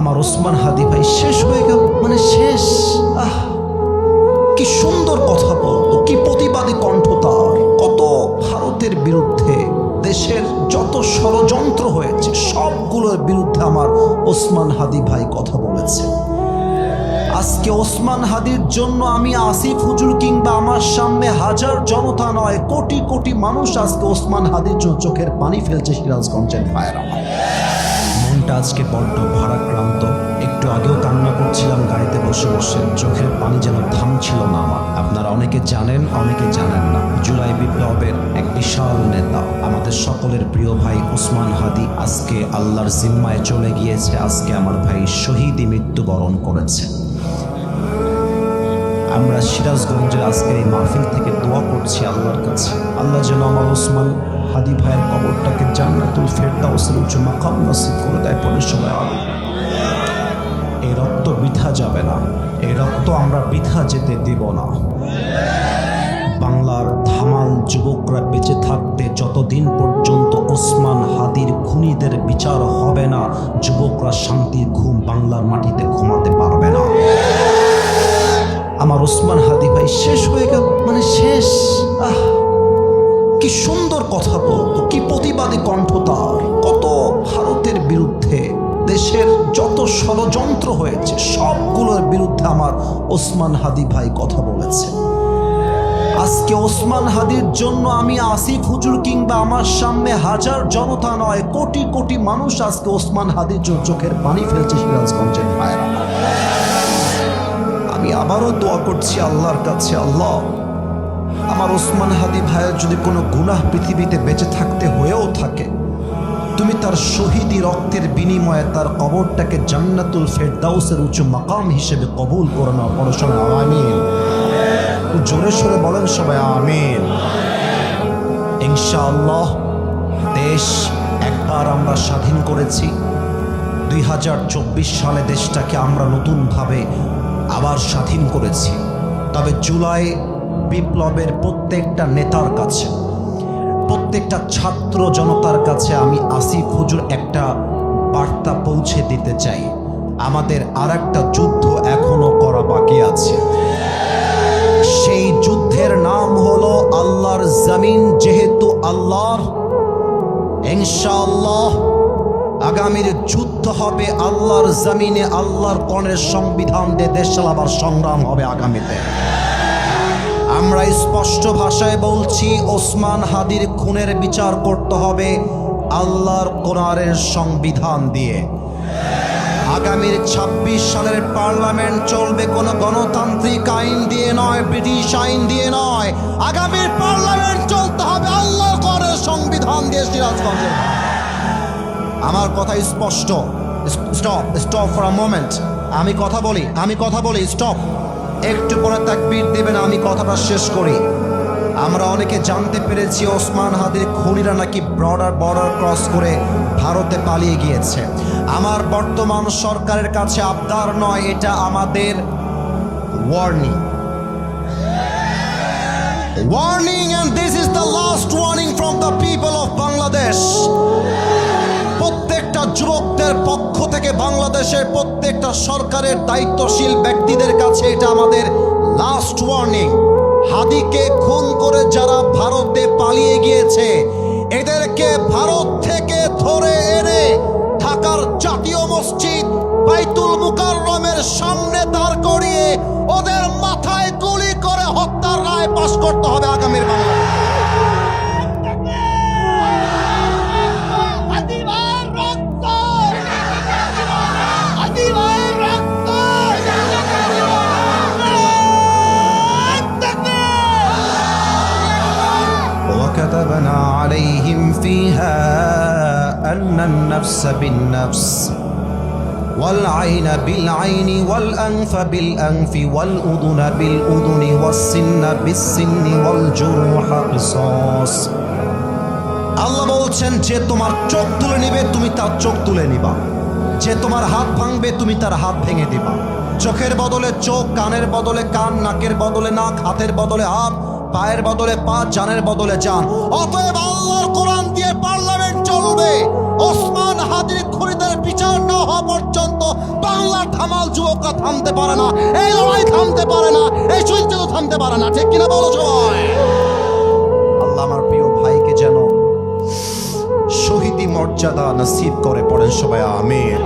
আমার ওসমান হাদি ভাই শেষ হয়ে গেল, মানে শেষ। কি সুন্দর কথা বলতো, কি প্রতিবাদী কণ্ঠ তার। কত ভারতের বিরুদ্ধে দেশের যত ষড়যন্ত্র হয়েছে সবগুলোর বিরুদ্ধে আমার ওসমান হাদি ভাই কথা বলেছে। আজকে ওসমান হাদির জন্য আমি আসিফ হুজুর কিংবা আমার সামনে হাজার জনতা নয়, কোটি কোটি মানুষ আজকে ওসমান হাদির জন্য চোখের পানি ফেলছে। সিরাজগঞ্জের ভাইয়েরা, মনটা আজকে বড্ড ভারাক্রান্ত। একটু আগেও কান্না করছিলাম গাড়িতে বসে বসে, চোখের পানি যেন থামছিল না আমার। আপনারা অনেকে জানেন, অনেকে জানেন না, জুলাই বিপ্লবের এক বিশাল নেতা, আমাদের সকলের প্রিয় ভাই ওসমান হাদি আজকে আল্লাহর জিম্মায় চলে গিয়েছে। আজকে আমার ভাই শহীদি মৃত্যুবরণ করেছে। আমরা সিরাজগঞ্জের আজকের এই মাহফিল থেকে দোয়া করছি আল্লাহর কাছে, আল্লাহ যেন আমার ওসমান হাদি ভাইয়ের কবরটাকে জান্নাতুল ফেরদাউসের উচ্চ মাকাম নসিব করে দেয়। পরে সবাই এই রক্ত বৃথা যাবে না, এই রক্ত আমরা বৃথা যেতে দিব না। বাংলার ধামাল যুবকরা বেঁচে থাকতে যতদিন পর্যন্ত ওসমান হাদির খুনিদের বিচার হবে না, যুবকরা শান্তির ঘুম বাংলার মাটিতে ঘুমাতে পারবে না। আমার ওসমান হাদি ভাই শেষ হয়ে গেল, মানে শেষ। কি সুন্দর কথা বলতো, কি প্রতিবাদী কণ্ঠ তার। কত ভারতের বিরুদ্ধে দেশের যত ষড়যন্ত্র হয়েছে সবগুলোর বিরুদ্ধে আমার ওসমান হাদি ভাই কথা বলেছে। আজকে ওসমান হাদির জন্য আমি আসিফ হুজুর কিংবা আমার সামনে হাজার জনতা নয়, কোটি কোটি মানুষ আজকে ওসমান হাদির জন্য চোখের পানি ফেলছে। সিরাজগঞ্জের ভাইয়েরা, আমি আবারও দোয়া করছি আল্লাহর কাছে, আল্লাহ আমার ওসমান হাদি ভাইয়ের যদি কোনো গুনাহ পৃথিবীতে বেঁচে থাকতে হয়েও থাকে, তুমি তার শহীদি রক্তের বিনিময়ে তার কবরটাকে জান্নাতুল ফেরদাউসের উচ্চ মাকাম হিসেবে কবুল করে নাও। পড়াশোনা আমিন, জোরে সোরে বলেন সবাই আমিন। ইনশাআল্লাহ দেশ একবার আমরা স্বাধীন করেছি, 2024 সালে দেশটাকে আমরা নতুনভাবে আবার স্বাধীন করেছি। তবে জুলাই বিপ্লবের প্রত্যেকটা নেতার কাছে, প্রত্যেকটা ছাত্র জনতার কাছে আমি আসিফ হুজুর একটা বার্তা পৌঁছে দিতে চাই, আমাদের আর একটা যুদ্ধ এখনো করা বাকি আছে। সেই যুদ্ধের নাম হলো আল্লাহর জমিন। যেহেতু আল্লাহর, ইনশাআল্লাহ আগামীর যুদ্ধ হবে আল্লাহর জমিনে, আল্লাহর কোরআনের সংবিধান দিয়ে দেশ চালাবার সংগ্রাম হবে আগামীতে। আমরা স্পষ্ট ভাষায় বলছি, ওসমান হাদির খুনের বিচার করতে হবে আল্লাহর কোরআনের সংবিধান দিয়ে। আগামীর 26 সালের পার্লামেন্ট চলবে কোনো গণতান্ত্রিক আইন দিয়ে নয়, ব্রিটিশ আইন দিয়ে নয়। আগামীর পার্লামেন্ট চলতে হবে আল্লাহর কোরআনের সংবিধান দিয়ে। সিরাজগঞ্জের আমার কথা স্পষ্ট। Stop for a moment. আমি কথা বলি স্টপ। একটু পরে তাকবীর দেবেন, আমি কথাটা শেষ করি। আমরা অনেকে জানতে পেরেছি ওসমান হাদির খুনিরা নাকি বর্ডার ক্রস করে ভারতে পালিয়ে গিয়েছে। আমার বর্তমান সরকারের কাছে আবদার নয়, এটা আমাদের warning, and this is the last warning from the people of Bangladesh. প্রত্যেকটা যুবকদের পক্ষ থেকে বাংলাদেশের প্রত্যেকটা সরকারের দায়িত্বশীল ব্যক্তিদের কাছে এটা আমাদের লাস্ট ওয়ার্নিং। হাদিকে খুন করে যারা ভারতে পালিয়ে গিয়েছে, এদেরকে ভারত থেকে ধরে এনে ঢাকার জাতীয় মসজিদ বাইতুল মুকাররমের সামনে দাঁড় করিয়ে ওদের মাথায় গুলি করে হত্যার রায় পাশ করতে হবে আগামীর বাংলাদেশে। وكتبنا عليهم فيها أن النفس بالنفس والعين بالعين والأنف بالأنف والأذن بالأذن والسن بالسن والجروح قصاص। আল্লাহ বলছেন, যে তোমার চোখ তুলে নিবে তুমি তার চোখ তুলে নিবা, যে তোমার হাত ভাঙবে তুমি তার হাত ভেঙে দিবা। চোখের বদলে চোখ, কানের বদলে কান, নাকের বদলে নাক, হাতের বদলে হাত, পায়ের বদলে পা, জানের বদলে জান। অতএব আল্লাহর কোরআন দিয়ে পার্লামেন্ট চলবে। ওসমান হাদির খুনিদের বিচার না হওয়া পর্যন্ত বাংলার ধামাল যুবকরা থামতে পারে না, এই লড়াই থামতে পারে না, এই যুদ্ধ থামতে পারে না, ঠিক কিনা বলো সবাই? আল্লাহ আমার প্রিয় ভাইকে যেন শহীদি মর্যাদা নসিব করে, পড়েন সবাই আমিন।